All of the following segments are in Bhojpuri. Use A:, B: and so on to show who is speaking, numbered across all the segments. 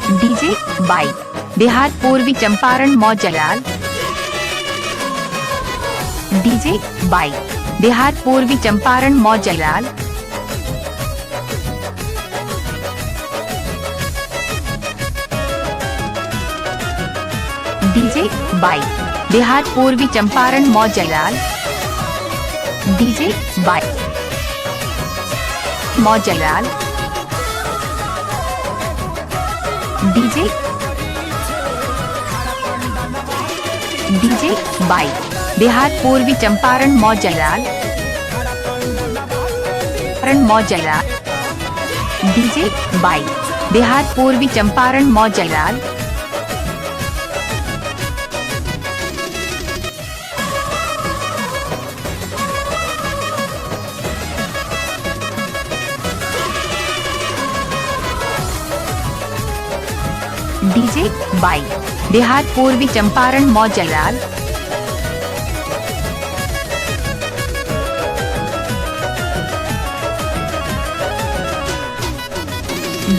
A: डीजे बाई देहात पूर्वी चंपारण मौजलाल। डीजे बाई देहात पूर्वी चंपारण मौजलाल। डीजे बाई देहात पूर्वी चंपारण मौजलाल। डीजे बाई मौजलाल। डीजे बाई देहात पूर्वी चंपारण मौजलाल। मौजलाल। डीजे बाई देहात पूर्वी चंपारण मौजलाल। डीजे बाई देहात पूर्वी चंपारण मौजलाल।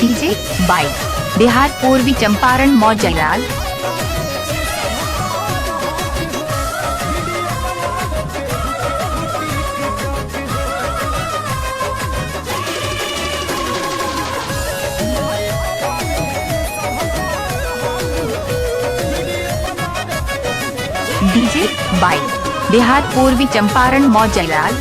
A: डीजे बाई देहात पूर्वी चंपारण मौजलाल। डीजे बाई देहात पूर्वी चंपारण मौजलाल।